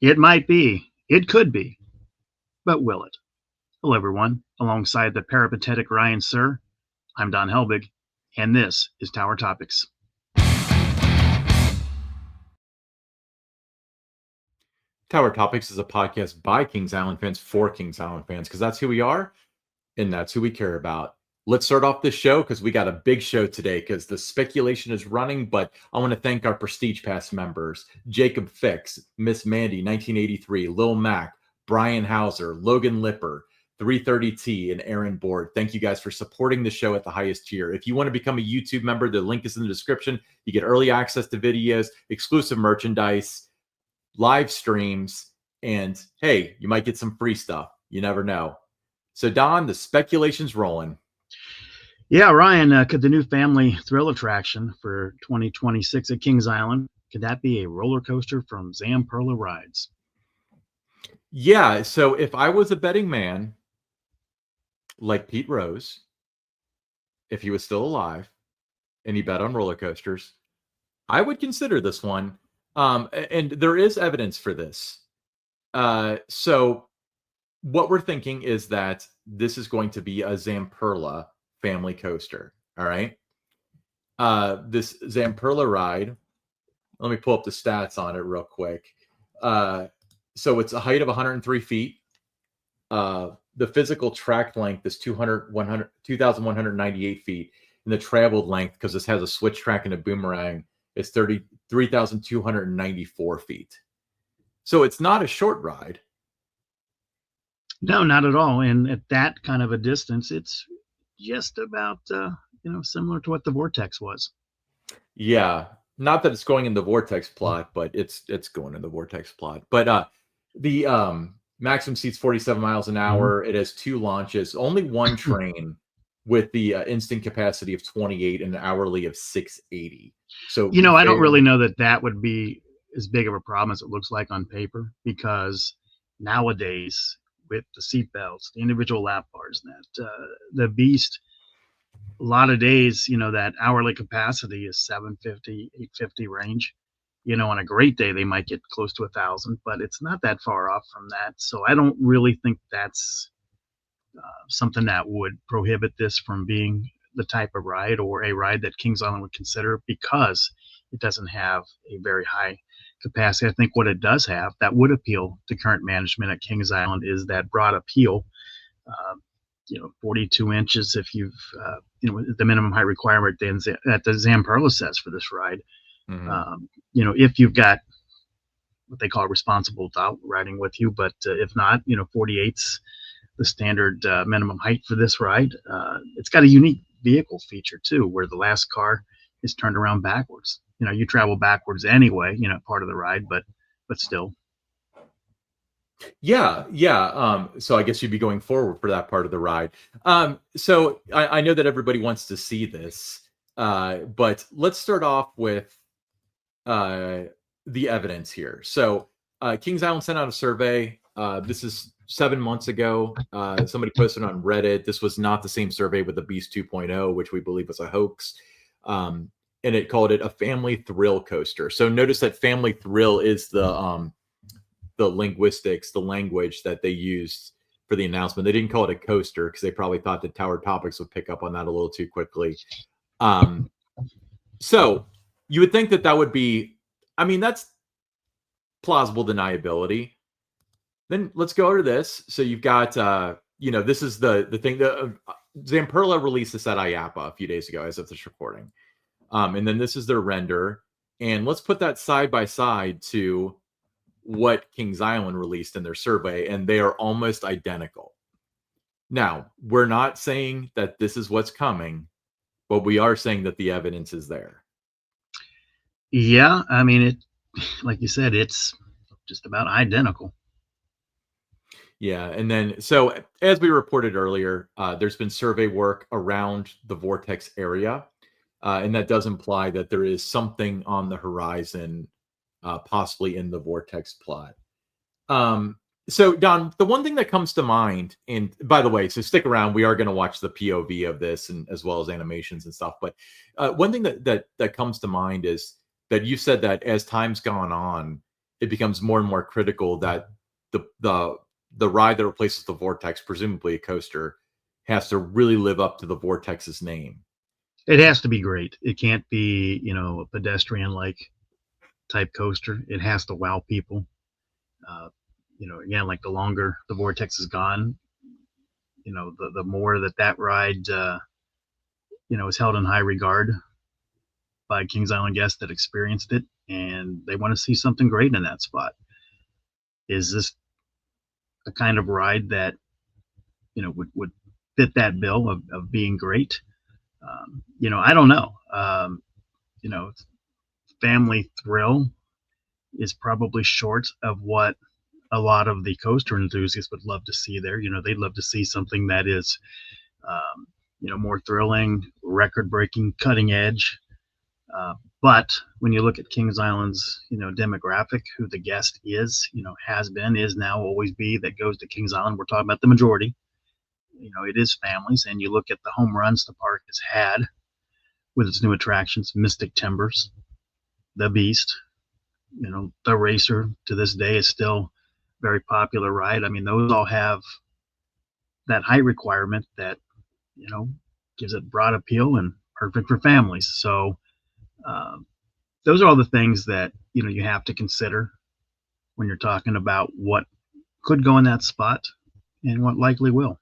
It might be. It could be. But will it? Hello, everyone. Alongside the peripatetic Ryan Sir, I'm Don Helbig, and this is Tower Topics. Tower Topics is a podcast by Kings Island fans for Kings Island fans, because that's who we are and that's who we care about. Let's start off this show because we got a big show today because the speculation is running, but I want to thank our Prestige Pass members, Jacob Fix, Miss Mandy, 1983, Lil Mac, Brian Hauser, Logan Lipper, 330T, and Aaron Board. Thank you guys for supporting the show at the highest tier. If you want to become a YouTube member, the link is in the description. You get early access to videos, exclusive merchandise, live streams, and hey, you might get some free stuff. You never know. So, Don, the speculation's rolling. Yeah, Ryan, could the new family thrill attraction for 2026 at Kings Island, could that be a roller coaster from Zamperla Rides? Yeah, so if I was a betting man like Pete Rose, if he was still alive and he bet on roller coasters, I would consider this one. And there is evidence for this. So what we're thinking is that this is going to be a Zamperla family coaster. All right. This Zamperla ride, let me pull up the stats on it real quick. So it's a height of 103 feet. The physical track length is 2,198 feet. And the traveled length, because this has a switch track and a boomerang, is 3,294 feet. So it's not a short ride. No, not at all. And at that kind of a distance, it's just about, similar to what the Vortex was. Yeah. Not that it's going in the Vortex plot, but it's going in the Vortex plot. But the maximum seats 47 miles an hour. It has 2 launches, only one train with the instant capacity of 28 and an hourly of 680. So, I don't really know that would be as big of a problem as it looks like on paper, because nowadays with the seat belts, the individual lap bars, that the Beast, a lot of days, that hourly capacity is 750, 850 range. On a great day, they might get close to 1,000, but it's not that far off from that. So I don't really think that's something that would prohibit this from being the type of ride, or a ride that Kings Island would consider, because it doesn't have a very high capacity. I think what it does have that would appeal to current management at Kings Island is that broad appeal. 42 inches if you've, the minimum height requirement that the Zamperla says for this ride. If you've got what they call responsible adult riding with you, but if not, 48's the standard minimum height for this ride. It's got a unique vehicle feature too, where the last car is turned around backwards. You travel backwards anyway, part of the ride, but still. Yeah. So I guess you'd be going forward for that part of the ride. So I know that everybody wants to see this, but let's start off with the evidence here. So Kings Island sent out a survey. This is 7 months ago. Somebody posted on Reddit. This was not the same survey with the Beast 2.0, which we believe was a hoax. And it called it a family thrill coaster. So notice that family thrill is the linguistics, the language that they used for the announcement. They didn't call it a coaster because they probably thought that Tower Topics would pick up on that a little too quickly. So you would think that would be, that's plausible deniability. Then let's go over to this. So you've got, this is the thing that Zamperla released this at IAAPA a few days ago as of this recording. And then this is their render. And let's put that side by side to what Kings Island released in their survey, and they are almost identical. Now, we're not saying that this is what's coming, but we are saying that the evidence is there. Yeah, it, like you said, it's just about identical. Yeah, and then, so as we reported earlier, there's been survey work around the Vortex area, and that does imply that there is something on the horizon, possibly in the Vortex plot. So, Don, the one thing that comes to mind, and by the way, so stick around, we are going to watch the POV of this, and as well as animations and stuff. But one thing that comes to mind is that you said that as time's gone on, it becomes more and more critical that the ride that replaces the Vortex, presumably a coaster, has to really live up to the Vortex's name. It has to be great. It can't be, a pedestrian like type coaster. It has to wow people. Uh, again, like the longer the Vortex is gone, the more that ride, is held in high regard by Kings Island guests that experienced it, and they want to see something great in that spot. Is this a kind of ride that would fit that bill of being great? I don't know. You know, family thrill is probably short of what a lot of the coaster enthusiasts would love to see there. They'd love to see something that is, more thrilling, record breaking, cutting edge. But when you look at Kings Island's, demographic, who the guest is, has been, is now, always be that goes to Kings Island. We're talking about the majority. It is families, and you look at the home runs the park has had with its new attractions, Mystic Timbers, the Beast, the Racer to this day is still a very popular ride. I mean, those all have that height requirement that, gives it broad appeal and perfect for families. So those are all the things that, you have to consider when you're talking about what could go in that spot and what likely will.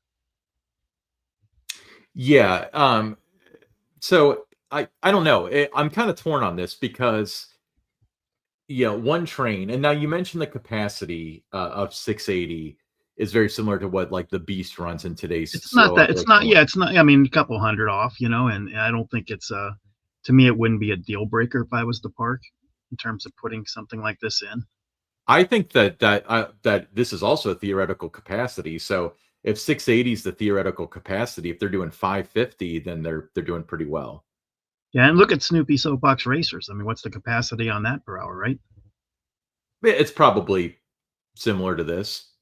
Yeah. So I don't know. I'm kind of torn on this because, one train, and now you mentioned the capacity of 680 is very similar to what like the Beast runs in today's It's not slow that, it's not, operational. yeah, it's not, I mean, a couple hundred off, and I don't think it's to me, it wouldn't be a deal breaker if I was the park in terms of putting something like this in. I think that this is also a theoretical capacity. So if 680 is the theoretical capacity, if they're doing 550, then they're doing pretty well. Yeah, and look at Snoopy Soapbox Racers. I mean, what's the capacity on that per hour, right? It's probably similar to this,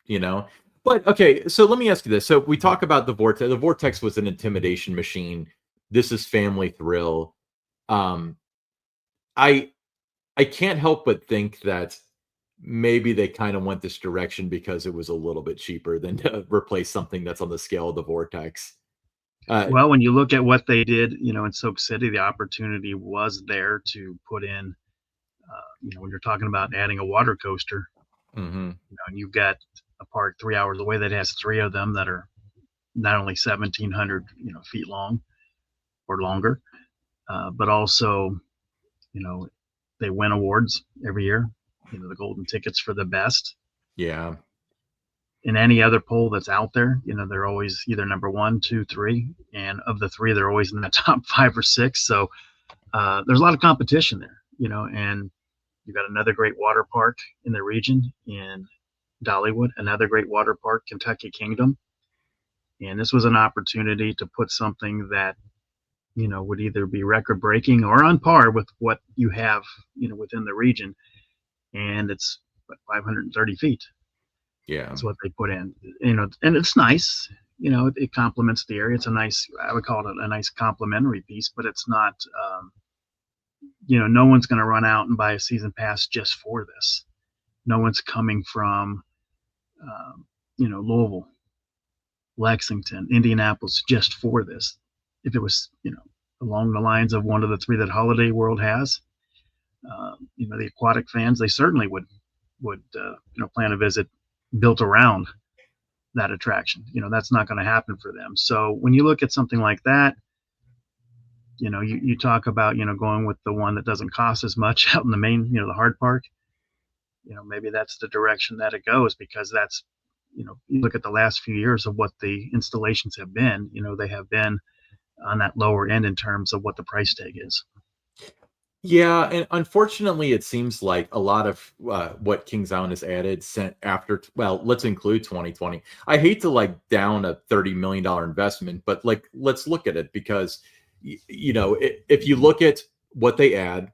But okay, so let me ask you this. So we talk about the Vortex. The Vortex was an intimidation machine. This is family thrill. Um, I I can't help but think that maybe they kind of went this direction because it was a little bit cheaper than to replace something that's on the scale of the Vortex. Uh, Well, when you look at what they did, in Soap City, the opportunity was there to put in, when you're talking about adding a water coaster, mhm. and you've got a park 3 hours away that has three of them that are not only 1,700, feet long or longer, but also, you know, they win awards every year, the golden tickets for the best. Yeah. In any other poll that's out there, they're always either number one, two, three, and of the three, they're always in the top 5 or 6. So there's a lot of competition there, and you got another great water park in the region in Dollywood, another great water park, Kentucky Kingdom, and this was an opportunity to put something that would either be record breaking or on par with what you have within the region, and it's 530 feet. Yeah. That's what they put in, and it's nice. It complements the area. It's a nice, I would call it a nice complementary piece, but it's not, no one's going to run out and buy a season pass just for this. No one's coming from, Louisville, Lexington, Indianapolis just for this. If it was, along the lines of one of the three that Holiday World has, the aquatic fans, they certainly would plan a visit built around that attraction. That's not going to happen for them. So when you look at something like that, you talk about, going with the one that doesn't cost as much out in the main, the hard park, maybe that's the direction that it goes, because that's, you look at the last few years of what the installations have been, they have been on that lower end in terms of what the price tag is. Yeah, and unfortunately, it seems like a lot of what Kings Island has added sent after. Well, let's include 2020. I hate to like down a $30 million investment, but like let's look at it because if you look at what they add,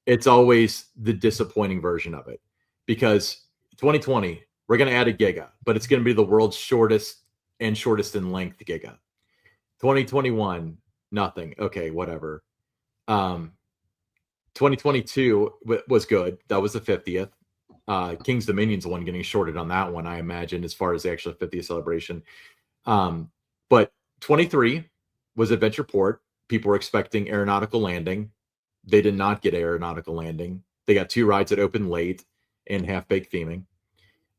it's always the disappointing version of it. Because 2020, we're going to add a giga, but it's going to be the world's shortest and shortest in length giga. 2021, nothing. Okay, whatever. Um, 2022 was good. That was the 50th. King's Dominion's the one getting shorted on that one, I imagine, as far as the actual 50th celebration. But 23 was Adventure Port. People were expecting Aeronautical Landing. They did not get Aeronautical Landing. They got 2 rides that opened late and half-baked theming.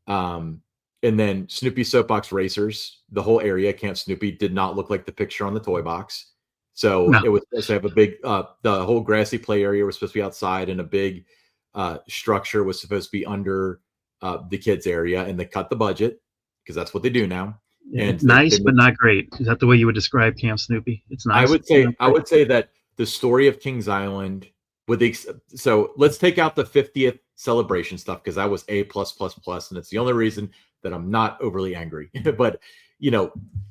And then Snoopy Soapbox Racers, the whole area, Camp Snoopy, did not look like the picture on the toy box. So No. it was supposed to have a big, the whole grassy play area was supposed to be outside, and a big structure was supposed to be under the kids area, and they cut the budget because that's what they do now. Yeah, And nice, but not great. Is that the way you would describe Camp Snoopy? It's I nice. would say that the story of Kings Island, with the so let's take out the 50th celebration stuff because that was A plus plus plus, and it's the only reason that I'm not overly angry. But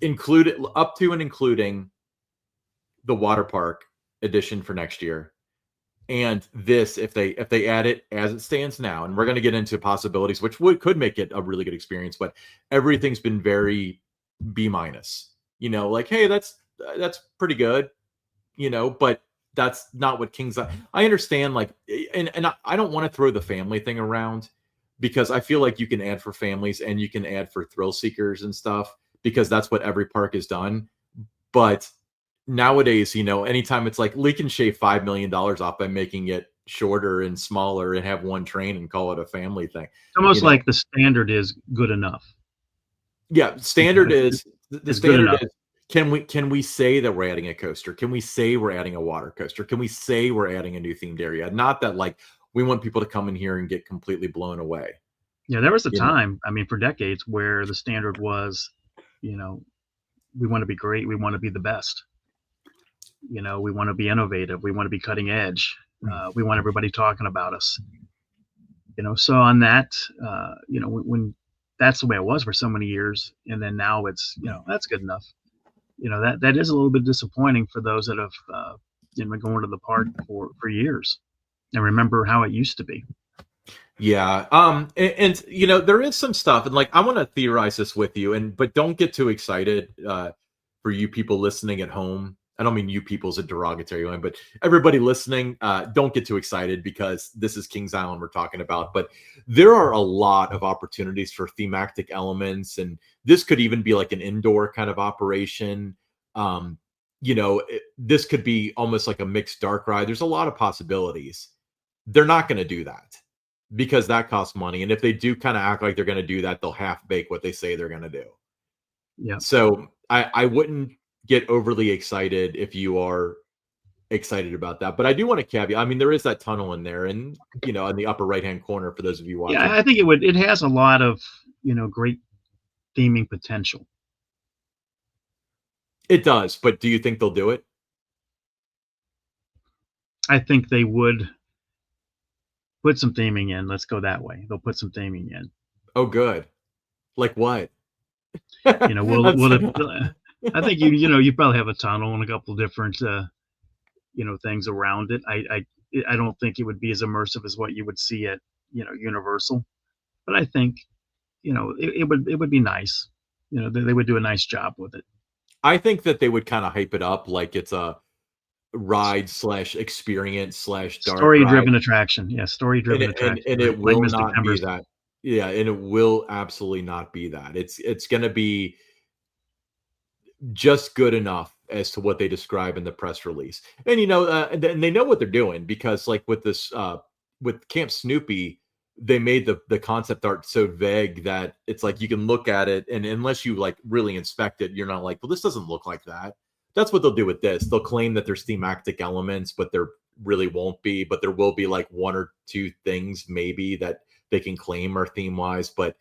include it up to and including the water park edition for next year, and this if they add it as it stands now, and we're going to get into possibilities which could make it a really good experience, but everything's been very B minus. Like, hey, that's pretty good, but that's not what Kings. I understand, like, and I don't want to throw the family thing around because I feel like you can add for families and you can add for thrill seekers and stuff because that's what every park has done. But nowadays, anytime it's like we can shave $5 million off by making it shorter and smaller and have one train and call it a family thing. It's almost like the standard is good enough. Yeah, standard is the standard is. Can we say that we're adding a coaster? Can we say we're adding a water coaster? Can we say we're adding a new themed area? Not that like we want people to come in here and get completely blown away. Yeah, there was a time, for decades where the standard was, we want to be great. We want to be the best. We want to be innovative. We want to be cutting edge. We want everybody talking about us. So on that, when that's the way it was for so many years, and then now it's, that's good enough. That is a little bit disappointing for those that have been going to the park for years and remember how it used to be. Yeah. And there is some stuff, and like I want to theorize this with you, but don't get too excited for you people listening at home. I don't mean you people as a derogatory one, but everybody listening, don't get too excited because this is Kings Island we're talking about. But there are a lot of opportunities for thematic elements, and this could even be like an indoor kind of operation. This could be almost like a mixed dark ride. There's a lot of possibilities. They're not going to do that because that costs money. And if they do kind of act like they're going to do that, they'll half bake what they say they're going to do. Yeah. So I wouldn't get overly excited if you are excited about that. But I do want to caveat, there is that tunnel in there and, in the upper right-hand corner for those of you watching. Yeah, I think it has a lot of, great theming potential. It does. But do you think they'll do it? I think they would put some theming in. Let's go that way. They'll put some theming in. Oh, good. Like what? I think you probably have a tunnel and a couple of different things around it. I don't think it would be as immersive as what you would see at Universal, but I think it would be nice. They would do a nice job with it. I think that they would kind of hype it up like it's a ride / experience / dark story-driven attraction. Yeah, story-driven attraction. And it will not be that. Yeah, and it will absolutely not be that. It's going to be just good enough as to what they describe in the press release. And and they know what they're doing because like with this with Camp Snoopy, they made the concept art so vague that it's like you can look at it and unless you like really inspect it, you're not like, well, this doesn't look like that. That's what they'll do with this. They'll claim that there's thematic elements, but there really won't be. But there will be like one or two things maybe that they can claim are theme wise. But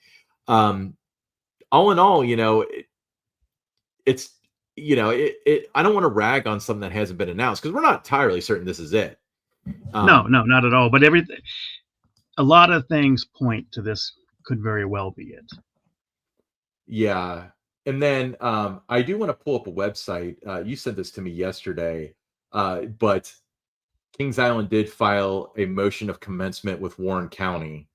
all in all, it's I don't want to rag on something that hasn't been announced because we're not entirely certain this is it. No, not at all. But a lot of things point to this could very well be it. Yeah. And then I do want to pull up a website. You sent this to me yesterday, but Kings Island did file a motion of commencement with Warren County,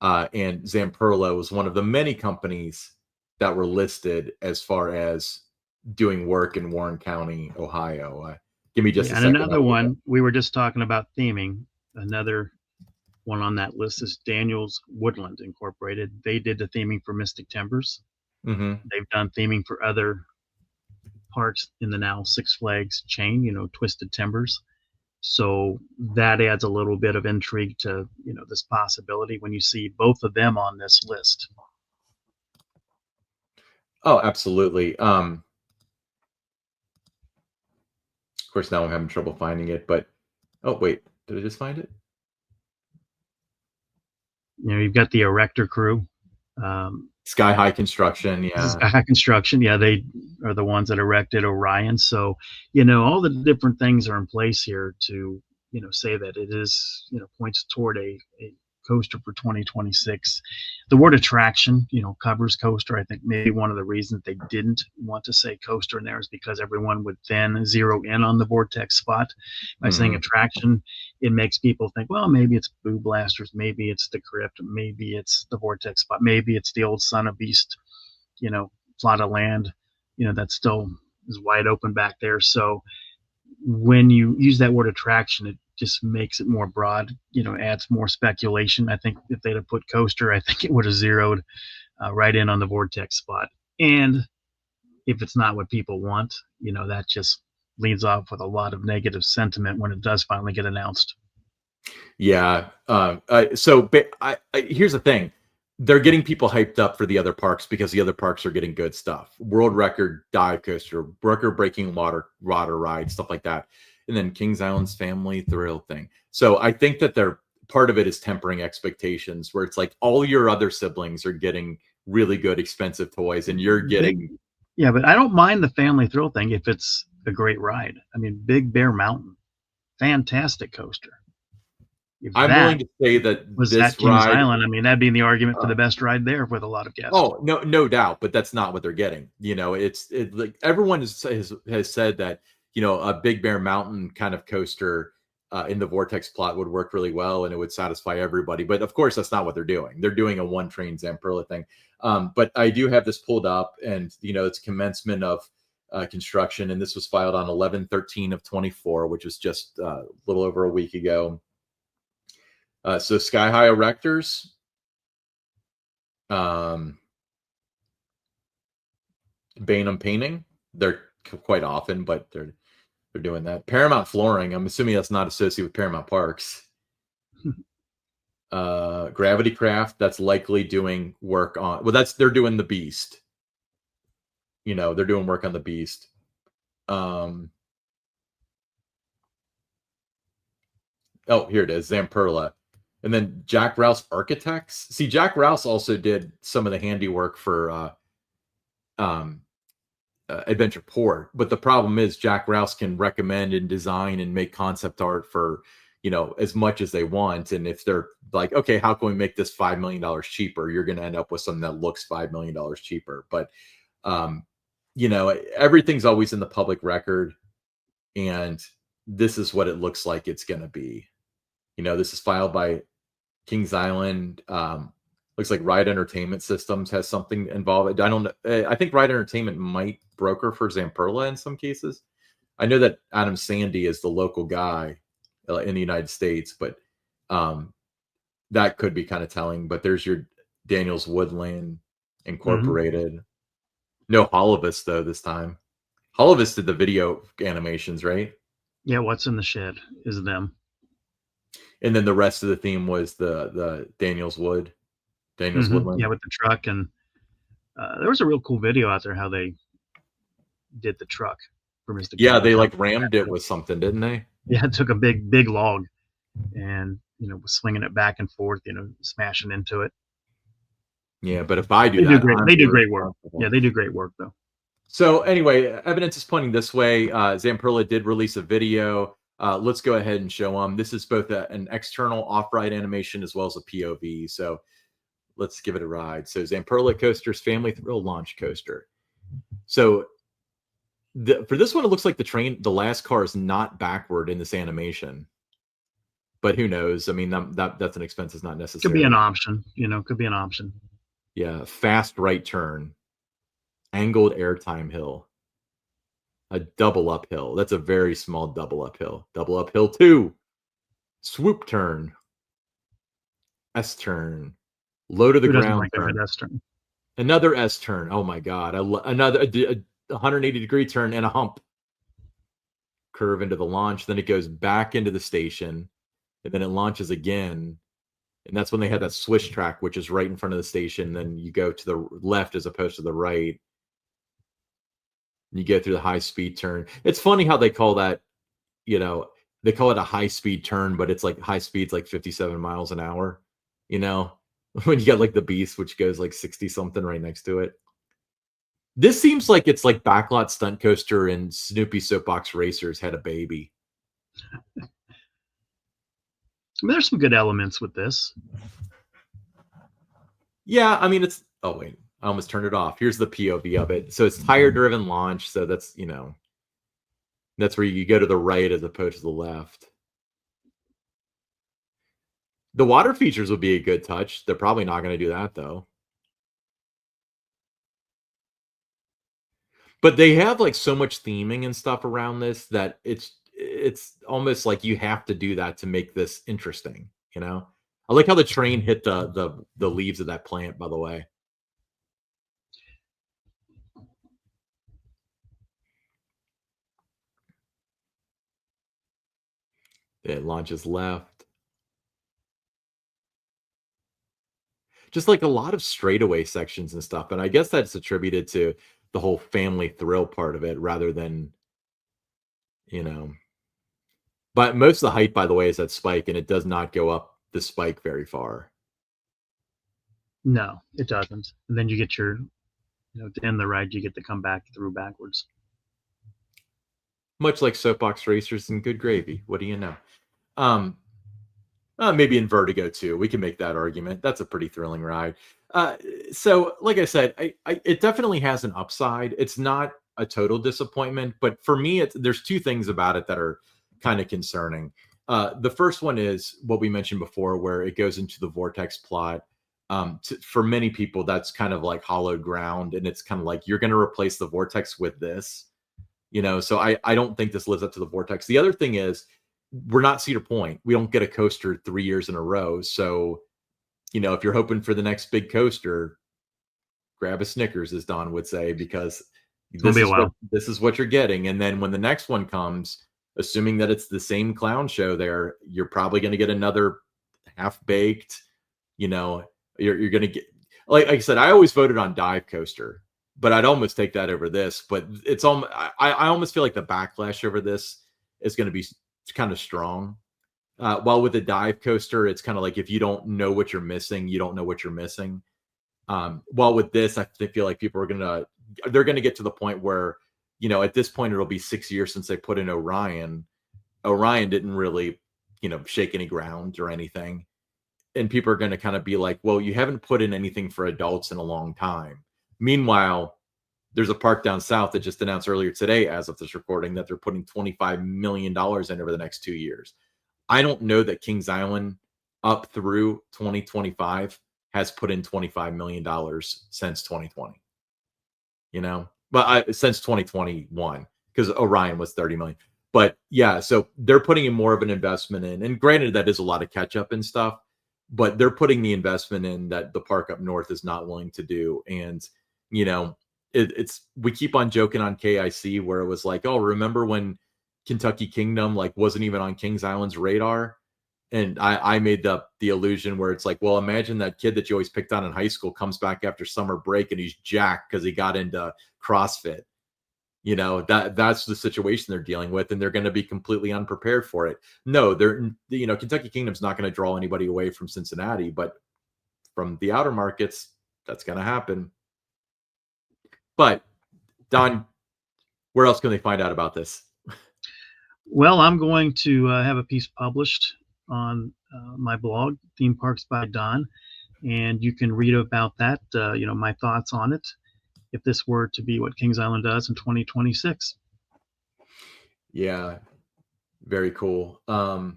and Zamperla was one of the many companies that were listed as far as doing work in Warren County, Ohio. Give me just a second. And another one, we were just talking about theming, another one on that list is Daniels Woodland Incorporated. They did the theming for Mystic Timbers. Mm-hmm. They've done theming for other parks in the now Six Flags chain, Twisted Timbers. So that adds a little bit of intrigue to, this possibility when you see both of them on this list. Oh, absolutely. Of course, now I'm having trouble finding it, but oh wait, did I just find it? You've got the Erector crew. Um, Sky High Construction, this is yeah. Sky High Construction. Yeah, they are the ones that erected Orion. So, all the different things are in place here to, say that it is, points toward a coaster for 2026. The word attraction, covers coaster. I think maybe one of the reasons they didn't want to say coaster in there is because everyone would then zero in on the vortex spot. By saying Mm-hmm. attraction, it makes people think, well, maybe it's Boo Blasters, maybe it's the Crypt, maybe it's the vortex spot, maybe it's the old Son of Beast, plot of land, that still is wide open back there. So when you use that word attraction, it just makes it more broad, adds more speculation. I think if they'd have put coaster, I think it would have zeroed right in on the vortex spot. And if it's not what people want, that just leads off with a lot of negative sentiment when it does finally get announced. Yeah. Here's the thing. They're getting people hyped up for the other parks because the other parks are getting good stuff. World record dive coaster, record breaking water ride, stuff like that. And then Kings Island's family thrill thing. So I think that they're part of it is tempering expectations where it's like all your other siblings are getting really good, expensive toys and you're getting. Yeah, but I don't mind the family thrill thing if it's a great ride. I mean, Big Bear Mountain, fantastic coaster. If I'm that willing to say that was at this Kings ride. Island, I mean, that'd be the argument for the best ride there with a lot of guests. Oh, no doubt, but that's not what they're getting. It's like everyone has said that a Big Bear Mountain kind of coaster in the Vortex plot would work really well and it would satisfy everybody. But of course, that's not what they're doing. They're doing a one train Zamperla thing. But I do have this pulled up, and it's commencement of construction, and this was filed on 11/13 of 24, which was just a little over a week ago. So Sky High Erectors. Bainham Painting. They're quite often, but they're doing that. Paramount Flooring. I'm assuming that's not associated with Paramount Parks. Gravity Craft. That's likely doing work on. Well, they're doing the Beast. They're doing work on the Beast. Oh, here it is. Zamperla. And then Jack Rouse Architects. See, Jack Rouse also did some of the handiwork for Adventure Port, but the problem is Jack Rouse can recommend and design and make concept art for as much as they want, and if they're like, okay, how can we make this $5 million cheaper, you're going to end up with something that looks $5 million cheaper. But everything's always in the public record, and this is what it looks like it's going to be. This is filed by Kings Island. Looks like Ride Entertainment Systems has something involved. I don't know. I think Ride Entertainment might broker for Zamperla in some cases. I know that Adam Sandy is the local guy in the United States, but that could be kind of telling. But there's your Daniels Woodland Incorporated. Mm-hmm. No Holovis, though, this time. Holovis did the video animations, right? Yeah, What's in the Shed is them. And then the rest of the theme was the Daniels Woodland. Yeah, with the truck. And there was a real cool video out there how they did the truck for Mr. Yeah, they like rammed it with something, didn't they? Yeah, it took a big log and was swinging it back and forth, smashing into it. Yeah, but if I do that, they do great work. Yeah, they do great work though. So anyway, evidence is pointing this way. Zamperla did release a video. Let's go ahead and show them. This is both an external off-ride animation as well as a POV. So let's give it a ride. So Zamperla Coaster's Family Thrill Launch Coaster. So for this one, it looks like the last car is not backward in this animation. But who knows? I mean, that's an expense is not necessary. Could be an option, could be an option. Yeah, fast right turn. Angled airtime hill. A double uphill. That's a very small double uphill. Double uphill 2. Swoop turn. S turn, low to the Who doesn't ground like a good turn, S turn? another S turn. Oh my God. Another 180-degree turn and a hump curve into the launch. Then it goes back into the station and then it launches again. And that's when they had that swish track, which is right in front of the station. Then you go to the left as opposed to the right. And you go through the high speed turn. It's funny how they call that, you know, they call it a high speed turn, but it's like high speed's like 57 miles an hour, you know, when you got like the beast, which goes like 60 something right next to it. This seems like it's like Backlot Stunt Coaster and Snoopy Soapbox Racers had a baby. I mean, there's some good elements with this. Yeah, I mean, it's, oh, wait, I almost turned it off. Here's the POV of it. So it's tire driven launch. So that's, you know, that's where you go to the right as opposed to the left. The water features would be a good touch. They're probably not going to do that though. But they have like so much theming and stuff around this that it's almost like you have to do that to make this interesting, you know? I like how the train hit the leaves of that plant, by the way. It launches left. Just like a lot of straightaway sections and stuff. And I guess that's attributed to the whole family thrill part of it rather than, you know. But most of the height, by the way, is that spike, and it does not go up the spike very far. No, it doesn't. And then you get your, to end the ride, you get to come back through backwards. Much like Soapbox Racers and Good Gravy. What do you know? Um, maybe in Vertigo too. We can make that argument. That's a pretty thrilling ride. So, like I said, it definitely has an upside. It's not a total disappointment, but for me, there's two things about it that are kind of concerning. The first one is what we mentioned before, where it goes into the vortex plot. For many people, that's kind of like hollowed ground, and it's kind of like you're going to replace the vortex with this, you know. So I don't think this lives up to the vortex. The other thing is we're not Cedar Point. We don't get a coaster 3 years in a row. So, you know, if you're hoping for the next big coaster, grab a Snickers, as Don would say, because It's gonna be a while. this is what you're getting. And then when the next one comes, assuming that it's the same clown show there, you're probably going to get another half baked, you know, you're going to get, like I said, I always voted on Dive Coaster, but I'd almost take that over this. But it's almost, I almost feel like the backlash over this is going to be kind of strong. While with the Dive Coaster, it's kind of like if you don't know what you're missing, you don't know what you're missing. While with this, I feel like people are they're gonna get to the point where, you know, at this point it'll be 6 years since they put in Orion. Orion didn't really, you know, shake any ground or anything, and people are gonna kind of be like, well, you haven't put in anything for adults in a long time. Meanwhile, there's a park down south that just announced earlier today, as of this recording, that they're putting $25 million in over the next 2 years. I don't know that Kings Island up through 2025 has put in $25 million since 2020. You know, but since 2021, because Orion was 30 million. But yeah, so they're putting in more of an investment in, and granted, that is a lot of catch up and stuff, but they're putting the investment in that the park up north is not willing to do. And you know, it's we keep on joking on KIC where it was like, oh, remember when Kentucky Kingdom like wasn't even on Kings Island's radar? And I made the illusion where it's like, well, imagine that kid that you always picked on in high school comes back after summer break and he's jacked because he got into CrossFit. You know, that's the situation they're dealing with, and they're going to be completely unprepared for it. No, you know, Kentucky Kingdom's not going to draw anybody away from Cincinnati, but from the outer markets, that's going to happen. But Don, where else can they find out about this? Well, I'm going to have a piece published on my blog, Theme Parks by Don, and you can read about that. My thoughts on it if this were to be what Kings Island does in 2026. Yeah, very cool. So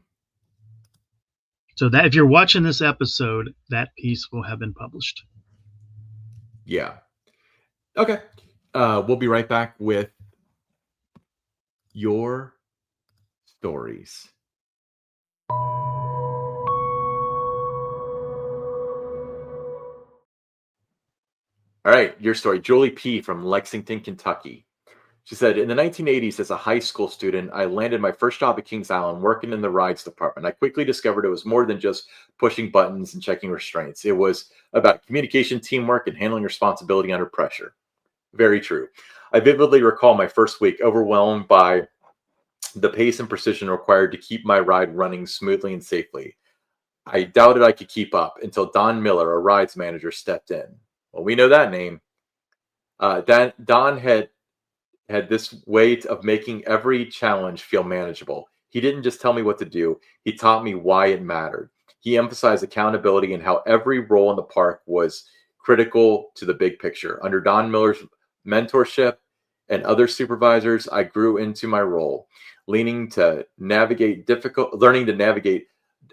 that if you're watching this episode, that piece will have been published. Yeah. Okay. We'll be right back with your stories. All right, your story. Julie P. from Lexington, Kentucky. She said, in the 1980s, as a high school student, I landed my first job at Kings Island working in the rides department. I quickly discovered it was more than just pushing buttons and checking restraints. It was about communication, teamwork, and handling responsibility under pressure. Very true. I vividly recall my first week, overwhelmed by the pace and precision required to keep my ride running smoothly and safely. I doubted I could keep up until Don Miller, a rides manager, stepped in. Well, we know that name. Don had this way of making every challenge feel manageable. He didn't just tell me what to do, he taught me why it mattered. He emphasized accountability and how every role in the park was critical to the big picture. Under Don Miller's mentorship and other supervisors, I grew into my role, learning to navigate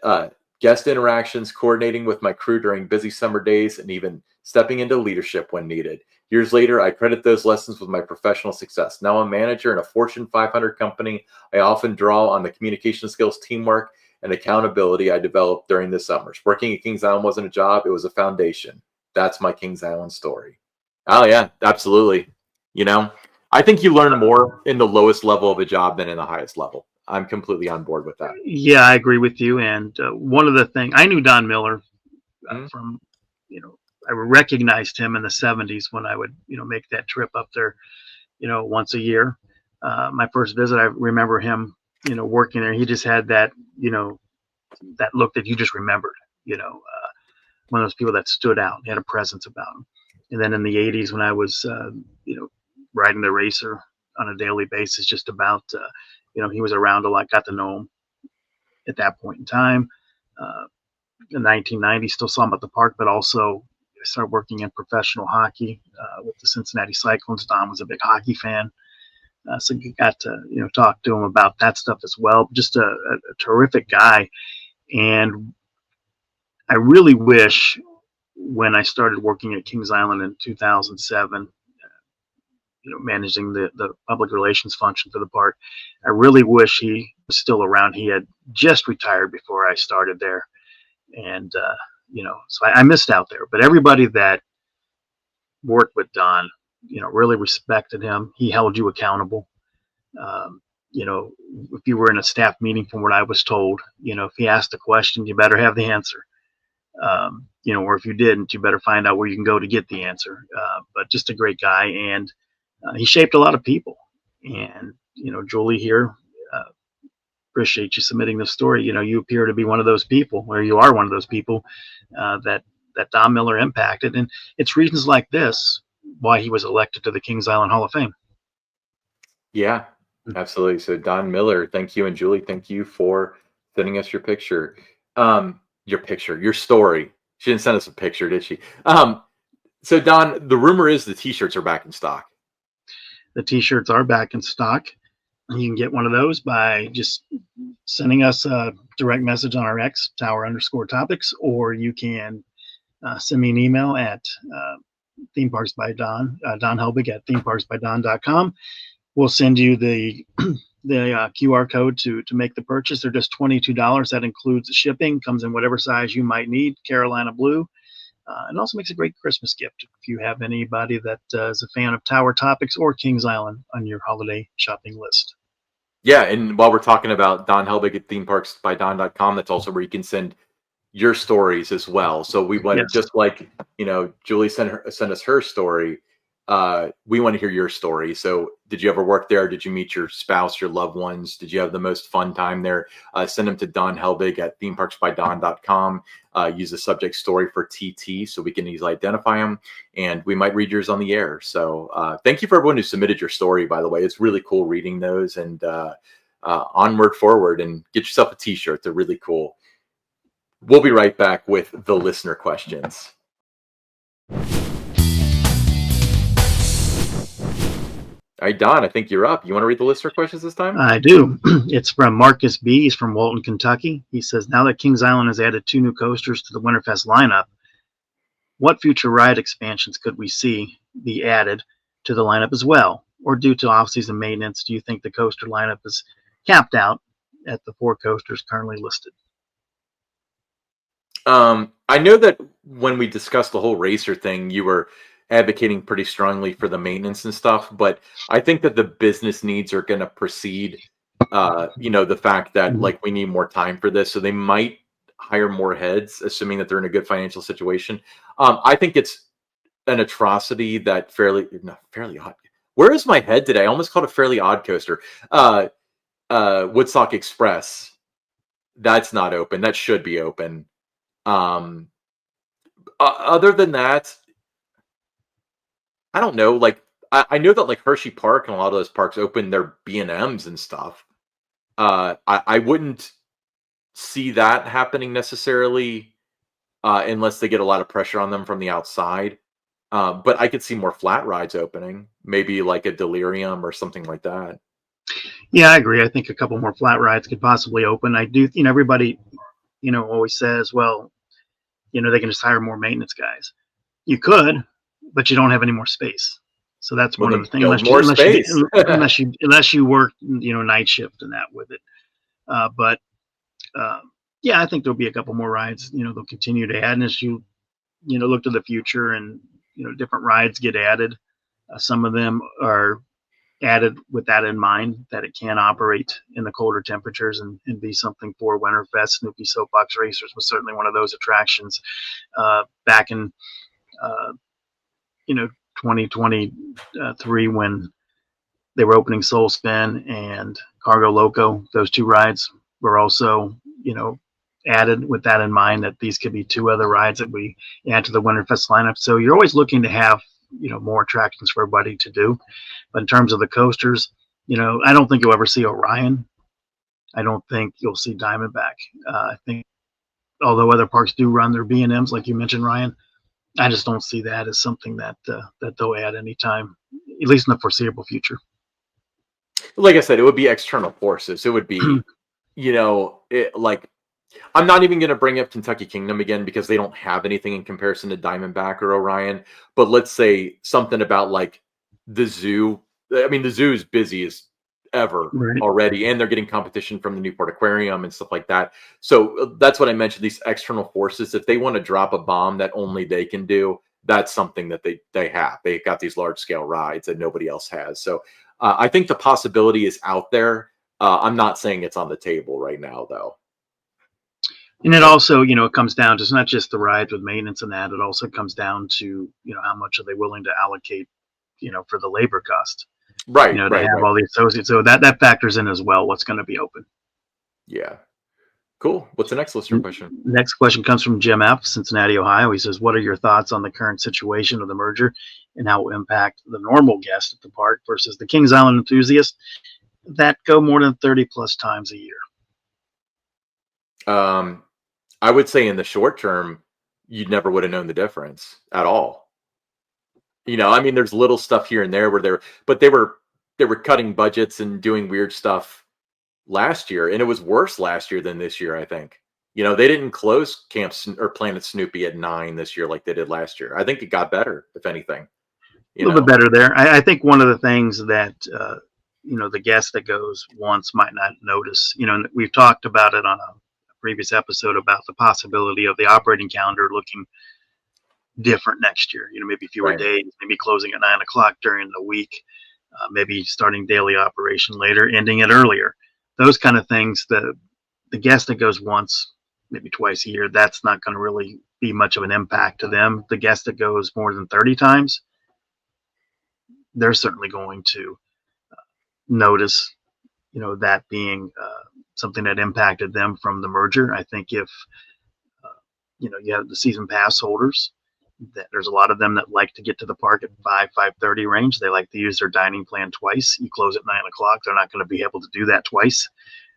uh, guest interactions, coordinating with my crew during busy summer days, and even stepping into leadership when needed. Years later, I credit those lessons with my professional success. Now I'm a manager in a Fortune 500 company. I often draw on the communication skills, teamwork, and accountability I developed during the summers. Working at Kings Island wasn't a job, it was a foundation. That's my Kings Island story. Oh, yeah, absolutely. You know, I think you learn more in the lowest level of a job than in the highest level. I'm completely on board with that. Yeah, I agree with you. And one of the things I knew Don Miller Mhm. from, you know, I recognized him in the '70s when I would, make that trip up there, once a year. My first visit, I remember him, working there. He just had that, that look that you just remembered, one of those people that stood out. He had a presence about him. And then in the '80s, when I was, riding the racer on a daily basis, just about, he was around a lot, got to know him at that point in time. Uh, in 1990, still saw him at the park, but also started working in professional hockey with the Cincinnati Cyclones. Don was a big hockey fan, so you got to talk to him about that stuff as well. Just a terrific guy, and I really wish when I started working at Kings Island in 2007, managing the public relations function for the park, I really wish he was still around. He had just retired before I started there, and so I missed out there. But everybody that worked with Don, really respected him. He held you accountable. Um, if you were in a staff meeting, from what I was told, if he asked a question, you better have the answer. Or if you didn't, you better find out where you can go to get the answer. But just a great guy, and he shaped a lot of people. And Julie here, uh, appreciate you submitting this story. You appear to be one of those people, or you are one of those people that Don Miller impacted, and it's reasons like this why he was elected to the Kings Island Hall of Fame. Yeah, absolutely. So Don Miller, thank you, and Julie, thank you for sending us your picture. Your story. She didn't send us a picture, did she? So Don, the rumor is the T-shirts are back in stock. The T-shirts are back in stock. You can get one of those by just sending us a direct message on our X, Tower_Topics, or you can send me an email at Theme Parks by Don, Don Helbig at themeparksbydon.com. We'll send you the QR code to make the purchase. They're just $22. That includes the shipping. Comes in whatever size you might need. Carolina blue. And also makes a great Christmas gift if you have anybody that is a fan of Tower Topics or Kings Island on your holiday shopping list. Yeah, and while we're talking about Don Helbig at themeparksbydon.com, that's also where you can send your stories as well. So we want, Yes. just like, Julie sent us her story. We want to hear your story. So did you ever work there? Did you meet your spouse, your loved ones? Did you have the most fun time there? Send them to Don Helbig at themeparksbydon.com. Use the subject story for TT so we can easily identify them, and we might read yours on the air. So thank you for everyone who submitted your story, by the way. It's really cool reading those, and onward, forward, and get yourself a t-shirt. They're really cool. We'll be right back with the listener questions. All right, Don, I think you're up. You want to read the listener questions this time? I do. It's from Marcus B. He's from Walton, Kentucky. He says, now that Kings Island has added 2 new coasters to the Winterfest lineup, what future ride expansions could we see be added to the lineup as well? Or due to off-season maintenance, do you think the coaster lineup is capped out at the 4 coasters currently listed? I know that when we discussed the whole racer thing, you were advocating pretty strongly for the maintenance and stuff. But I think that the business needs are going to precede, the fact that Mhm. like we need more time for this. So they might hire more heads, assuming that they're in a good financial situation. I think it's an atrocity that fairly odd. Where is my head today? I almost called it Fairly Odd Coaster. Uh, Woodstock Express. That's not open. That should be open. Um, Other than that, I don't know. Like I know that like Hershey Park and a lot of those parks open their B&Ms and stuff. I wouldn't see that happening necessarily unless they get a lot of pressure on them from the outside. But I could see more flat rides opening, maybe like a Delirium or something like that. Yeah, I agree. I think a couple more flat rides could possibly open. I do, everybody, always says, well, they can just hire more maintenance guys. You could, but you don't have any more space. So that's Well, one of the then things. build more space. Unless you work, night shift and that with it. But yeah, I think there'll be a couple more rides. They'll continue to add, and as you look to the future, and different rides get added. Some of them are added with that in mind, that it can operate in the colder temperatures and be something for Winterfest. Snoopy Soapbox Racers was certainly one of those attractions back in uh, 2023 when they were opening Soul Spin and Cargo Loco. Those two rides were also added with that in mind, that these could be two other rides that we add to the Winterfest lineup. So you're always looking to have more attractions for everybody to do. But in terms of the coasters, I don't think you'll ever see Orion. I don't think you'll see Diamondback. I think although other parks do run their B&Ms, like you mentioned, Ryan, I just don't see that as something that they'll add anytime, at least in the foreseeable future. Like I said, it would be external forces. It would be, like I'm not even going to bring up Kentucky Kingdom again because they don't have anything in comparison to Diamondback or Orion. But let's say something about like the zoo. I mean, the zoo is busy as ever Right. already, and they're getting competition from the Newport Aquarium and stuff like that. So that's what I mentioned. These external forces, if they want to drop a bomb that only they can do, that's something that they have. They got these large scale rides that nobody else has. So I think the possibility is out there. I'm not saying it's on the table right now, though. And it also, it comes down to, it's not just the rides with maintenance and that. It also comes down to, how much are they willing to allocate, for the labor cost, Right, to right, have right. all the associates. So that factors in as well. What's going to be open. Yeah. Cool. What's the next listener question? Next question comes from Jim F., Cincinnati, Ohio. He says, what are your thoughts on the current situation of the merger and how it will impact the normal guest at the park versus the Kings Island enthusiast that go more than 30 plus times a year? Um, I would say in the short term, you never would have known the difference at all. I mean, there's little stuff here and there where they were cutting budgets and doing weird stuff last year, and it was worse last year than this year, I think. They didn't close or Planet Snoopy at 9 this year like they did last year. I think it got better, if anything. A little bit better there. I think one of the things that the guest that goes once might not notice. And we've talked about it on a previous episode about the possibility of the operating calendar looking different next year. Maybe fewer Right. days, maybe closing at 9 o'clock during the week, maybe starting daily operation later, ending it earlier. Those kind of things. The guest that goes once, maybe twice a year, that's not going to really be much of an impact to them. The guest that goes more than 30 times, they're certainly going to notice, that being something that impacted them from the merger. I think if you have the season pass holders, that there's a lot of them that like to get to the park at 5:30 range. They like to use their dining plan twice. You close at 9 o'clock. They're not going to be able to do that twice.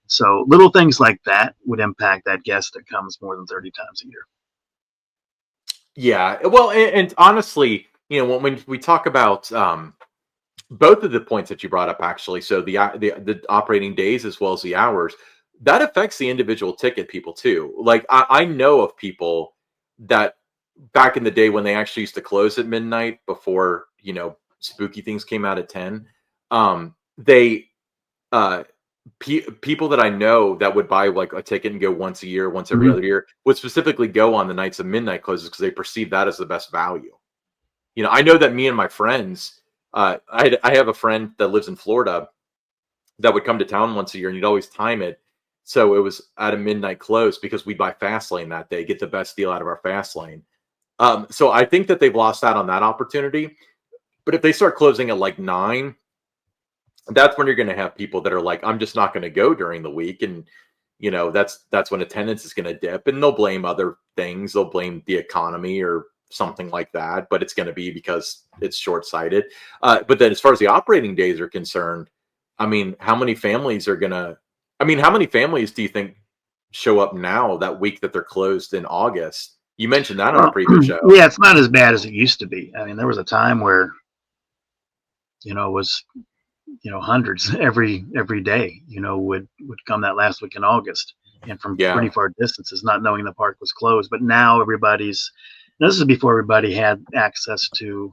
So little things like that would impact that guest that comes more than 30 times a year. Yeah. Well, and honestly, when we talk about both of the points that you brought up, actually, so the operating days as well as the hours, that affects the individual ticket people too. Like I know of people that back in the day when they actually used to close at midnight before spooky things came out at 10, they uh people that I know that would buy like a ticket and go once a year, once every Mm-hmm. other year, would specifically go on the nights of midnight closes because they perceive that as the best value. I know that me and my friends, I have a friend that lives in Florida that would come to town once a year, and you'd always time it so it was at a midnight close because we'd buy fast lane that day, get the best deal out of our fast lane. So I think that they've lost out on that opportunity. But if they start closing at like 9, that's when you're going to have people that are like, I'm just not going to go during the week, and that's when attendance is going to dip, and they'll blame other things. They'll blame the economy or something like that, but it's going to be because it's short-sighted. But then as far as the operating days are concerned, I mean, how many families do you think show up now that week that they're closed in August? You mentioned that on a Well, previous show. yeah, it's not as bad as it used to be. I mean, there was a time where it was hundreds every day. Would come that last week in August, and from pretty Yeah. far distances, not knowing the park was closed. But now this is before everybody had access to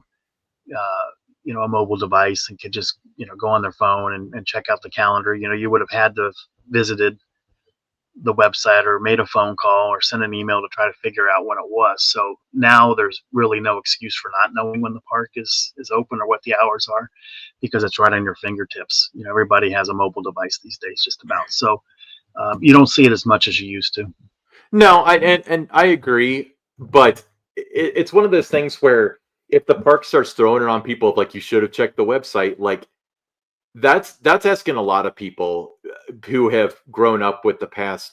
a mobile device and could just go on their phone and check out the calendar. You would have had to have visited the website or made a phone call or sent an email to try to figure out when it was. So now there's really no excuse for not knowing when the park is open or what the hours are, because it's right on your fingertips. Everybody has a mobile device these days, just about. So you don't see it as much as you used to. No, and I agree, but it's one of those things where if the park starts throwing it on people, like you should have checked the website, like that's asking a lot of people who have grown up with the past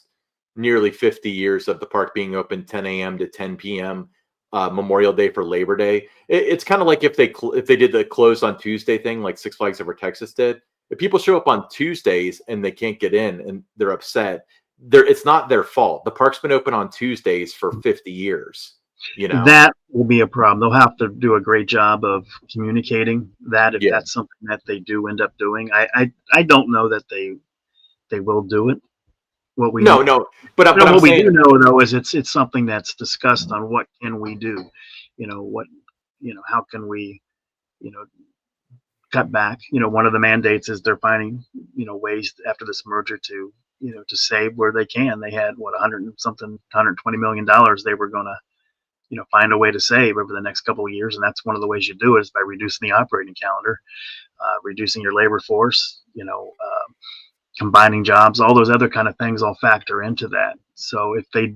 nearly 50 years of the park being open 10 a.m. to 10 p.m. Memorial Day for Labor Day. It's kind of like if they did the close on Tuesday thing, like Six Flags Over Texas did. If people show up on Tuesdays and they can't get in and they're upset, it's not their fault. The park's been open on Tuesdays for 50 years. That will be a problem. They'll have to do a great job of communicating that, if Yeah. that's something that they do end up doing. I don't know that they will do it. What we No, but I'm what we saying, do know, though, is it's something that's discussed on what can we do. What how can we you know cut back. One of the mandates is they're finding ways after this merger to to save where they can. They had what 100 and something, $120 million they were going to find a way to save over the next couple of years, and that's one of the ways you do it is by reducing the operating calendar, reducing your labor force, combining jobs. All those other kind of things all factor into that. So if they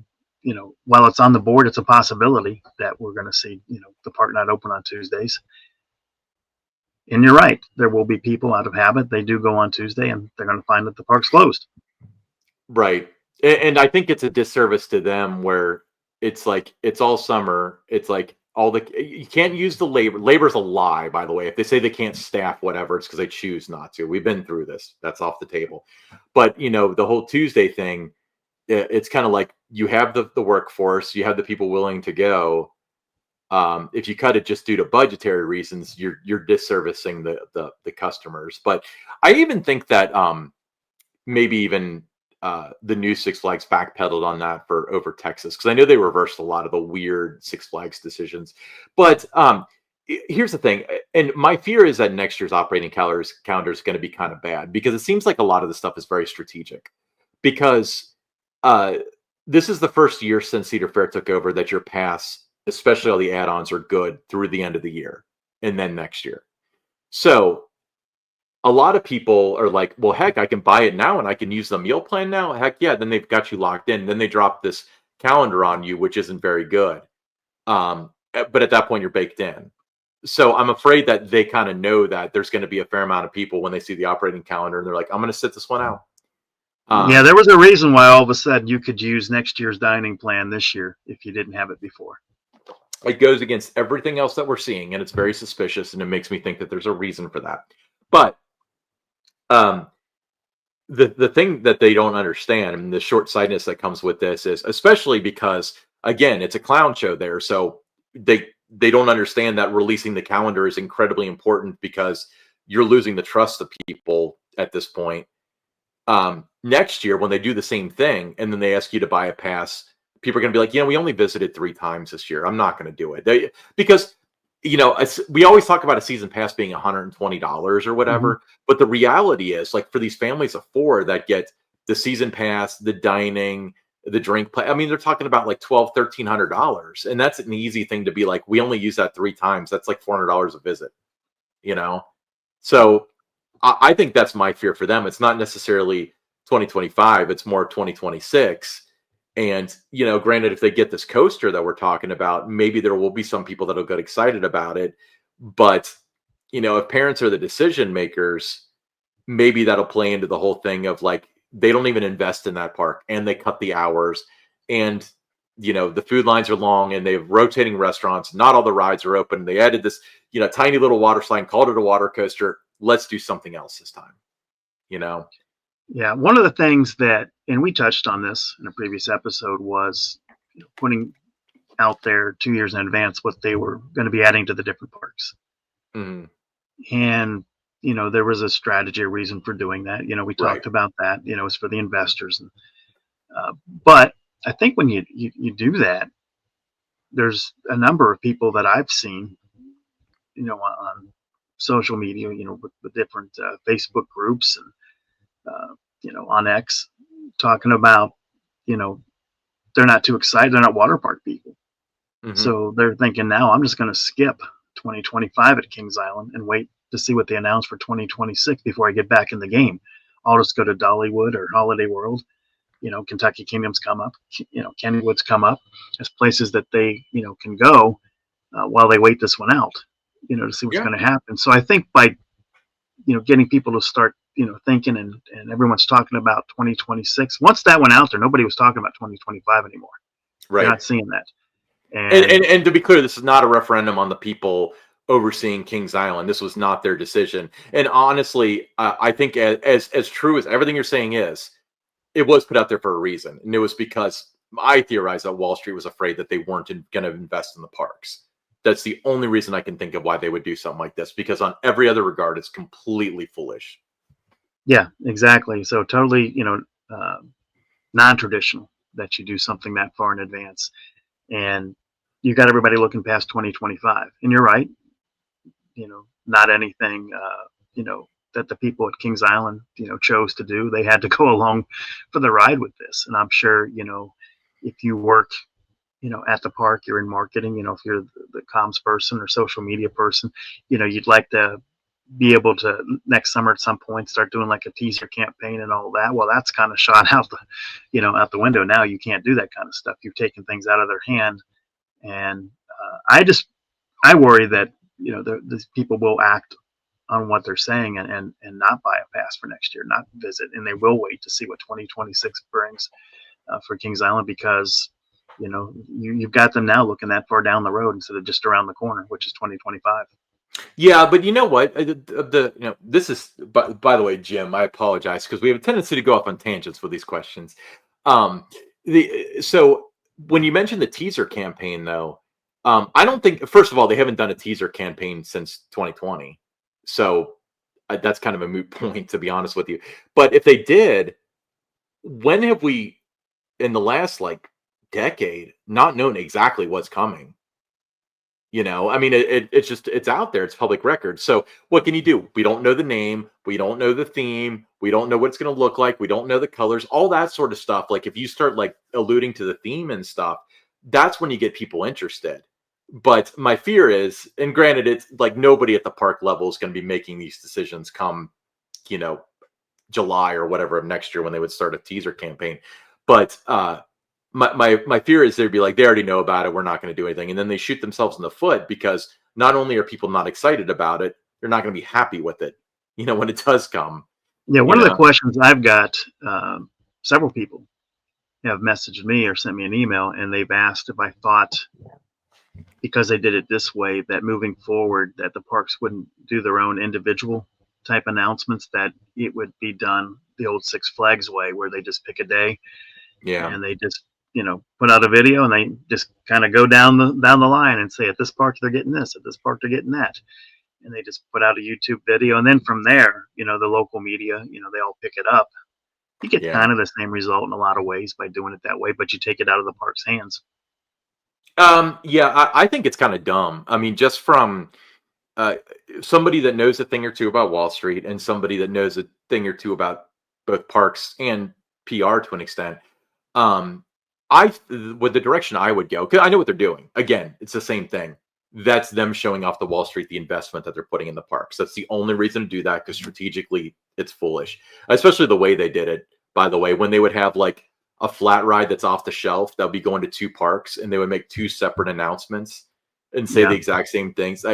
while it's on the board, it's a possibility that we're going to see the park not open on Tuesdays. And you're right, there will be people out of habit, they do go on Tuesday and they're going to find that the park's closed. right. And I think it's a disservice to them where it's like it's all summer. It's like you can't use the labor. Labor's a lie, by the way. If they say they can't staff whatever, it's because they choose not to. We've been through this. That's off the table. But the whole Tuesday thing, it's kind of like you have the workforce, you have the people willing to go. If you cut it just due to budgetary reasons, you're disservicing the customers. But I even think that maybe even the new Six Flags backpedaled on that for over Texas, because I know they reversed a lot of the weird Six Flags decisions. But here's the thing, and my fear is that next year's operating calendar is going to be kind of bad, because it seems like a lot of the stuff is very strategic. Because this is the first year since Cedar Fair took over that your pass, especially all the add-ons, are good through the end of the year and then next year. So a lot of people are like, well, heck, I can buy it now and I can use the meal plan now. Heck yeah. Then they've got you locked in. Then they drop this calendar on you, which isn't very good. But at that point, you're baked in. So I'm afraid that they kind of know that there's going to be a fair amount of people when they see the operating calendar and they're like, I'm going to sit this one out. Yeah, there was a reason why all of a sudden you could use next year's dining plan this year if you didn't have it before. It goes against everything else that we're seeing, and it's very suspicious, and it makes me think that there's a reason for that. But the thing that they don't understand, and the short-sightedness that comes with this, is especially because, again, it's a clown show there, so they don't understand that releasing the calendar is incredibly important, because you're losing the trust of people at this point. Next year, when they do the same thing and then they ask you to buy a pass, people are going to be like, we only visited 3 times this year. I'm not going to do it. Because we always talk about a season pass being $120 or whatever. Mm-hmm. But the reality is, like, for these families of 4 that get the season pass, the dining, the drink play. I mean, they're talking about like $1,200, $1,300, and that's an easy thing to be like, we only use that 3 times. That's like $400 a visit, you know. So I think that's my fear for them. It's not necessarily 2025; it's more 2026. And granted, if they get this coaster that we're talking about, maybe there will be some people that'll get excited about it. But if parents are the decision makers, maybe that'll play into the whole thing of like they don't even invest in that park and they cut the hours, and the food lines are long and they have rotating restaurants. Not all the rides are open. They added this tiny little water slide, called it a water coaster. Let's do something else this time. Yeah, one of the things that, and we touched on this in a previous episode, was putting out there 2 years in advance what they were going to be adding to the different parks. Mm-hmm. And there was a strategy, a reason for doing that. We talked about that. It's for the investors. And but I think when you do that, there's a number of people that I've seen, on social media, with different Facebook groups and on X, talking about, they're not too excited. They're not water park people. Mm-hmm. So they're thinking, now I'm just going to skip 2025 at Kings Island and wait to see what they announce for 2026 before I get back in the game. I'll just go to Dollywood or Holiday World. Kentucky Kingdom's come up, Kennywood's come up as places that they, can go while they wait this one out, to see what's going to happen. So I think by, getting people to start, thinking and everyone's talking about 2026. Once that went out there, nobody was talking about 2025 anymore. Right. You're not seeing that. And to be clear, this is not a referendum on the people overseeing Kings Island. This was not their decision. And honestly, I think as true as everything you're saying is, it was put out there for a reason. And it was because I theorized that Wall Street was afraid that they weren't going to invest in the parks. That's the only reason I can think of why they would do something like this, because on every other regard, it's completely foolish. Yeah, exactly. So totally, non-traditional that you do something that far in advance. And you got everybody looking past 2025. And you're right. Not anything, that the people at Kings Island, chose to do. They had to go along for the ride with this. And I'm sure, if you work, at the park, you're in marketing, if you're the comms person or social media person, you'd like to be able to next summer at some point start doing like a teaser campaign and all that. Well, that's kind of shot out out the window. Now you can't do that kind of stuff. You've taken things out of their hand. And I worry that, these people will act on what they're saying and not buy a pass for next year, not visit, and they will wait to see what 2026 brings for Kings Island, because you've got them now looking that far down the road instead of just around the corner, which is 2025. Yeah, but you know what? This is, by the way, Jim, I apologize because we have a tendency to go off on tangents with these questions. So when you mentioned the teaser campaign, though, I don't think, first of all, they haven't done a teaser campaign since 2020. So that's kind of a moot point, to be honest with you. But if they did, when have we, in the last like decade, not known exactly what's coming? I mean, it's just, it's out there. It's public record. So what can you do? We don't know the name. We don't know the theme. We don't know what it's going to look like. We don't know the colors, all that sort of stuff. Like if you start like alluding to the theme and stuff, that's when you get people interested. But my fear is, and granted, it's like nobody at the park level is going to be making these decisions come, July or whatever of next year when they would start a teaser campaign. But, my fear is they'd be like, they already know about it, we're not going to do anything. And then they shoot themselves in the foot, because not only are people not excited about it, they're not going to be happy with it, when it does come. Yeah, one of the questions I've got, several people have messaged me or sent me an email, and they've asked if I thought, because they did it this way, that moving forward that the parks wouldn't do their own individual type announcements, that it would be done the old Six Flags way, where they just pick a day, and they just put out a video, and they just kind of go down the line and say, at this park they're getting this, at this park they're getting that, and they just put out a YouTube video, and then from there, the local media, they all pick it up. You get kind of the same result in a lot of ways by doing it that way, but you take it out of the park's hands. I think it's kind of dumb. I mean, just from somebody that knows a thing or two about Wall Street and somebody that knows a thing or two about both parks and PR to an extent. with the direction I would go, because I know what they're doing. Again, it's the same thing. That's them showing off the Wall Street the investment that they're putting in the parks. That's the only reason to do that, because strategically it's foolish, especially the way they did it. By the way, when they would have like a flat ride that's off the shelf that would be going to two parks, and they would make two separate announcements and say the Yeah, exact same things.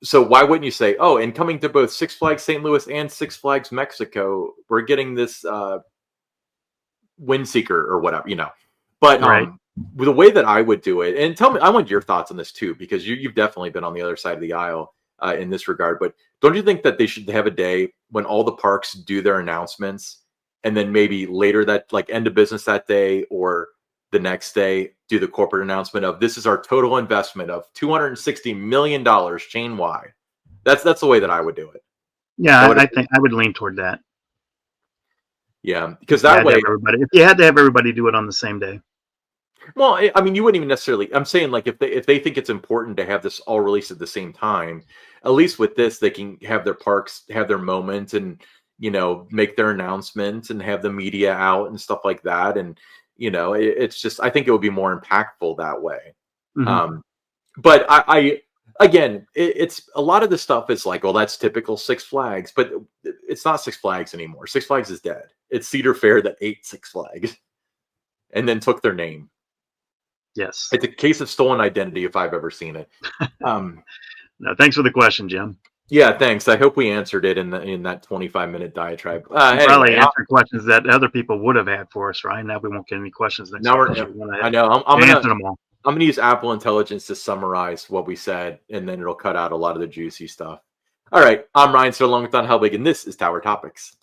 So why wouldn't you say, oh, and coming to both Six Flags St. Louis and Six Flags Mexico, we're getting this Windseeker or whatever, But right. the way that I would do it, and tell me, I want your thoughts on this too, because you've definitely been on the other side of the aisle in this regard. But don't you think that they should have a day when all the parks do their announcements, and then maybe later that, like, end of business that day or the next day, do the corporate announcement of, this is our total investment of $260 million chain wide. That's the way that I would do it. Yeah, That would, I think I would lean toward that. yeah, If because you that had to have way. everybody, if you had to have everybody do it on the same day. Well, I mean, you wouldn't even necessarily. I'm saying, like, if they think it's important to have this all released at the same time, at least with this, they can have their parks have their moment, and make their announcements and have the media out and stuff like that. And it's just, I think it would be more impactful that way. Hmm. Um, but I again, it's a lot of the stuff is like, well, that's typical Six Flags, but it's not Six Flags anymore. Six Flags is dead. It's Cedar Fair that ate Six Flags and then took their name. Yes. It's a case of stolen identity if I've ever seen it. Um, No, thanks for the question, Jim. yeah, thanks. I hope we answered it in that 25-minute diatribe. You probably Anyway, answered questions that other people would have had for us, right? Now we won't get any questions next now week because we're. you went I ahead know. and answered them all. I'm gonna use Apple Intelligence to summarize what we said, and then it'll cut out a lot of the juicy stuff. All right, I'm Ryan, so along with Don Helbig, and this is Tower Topics.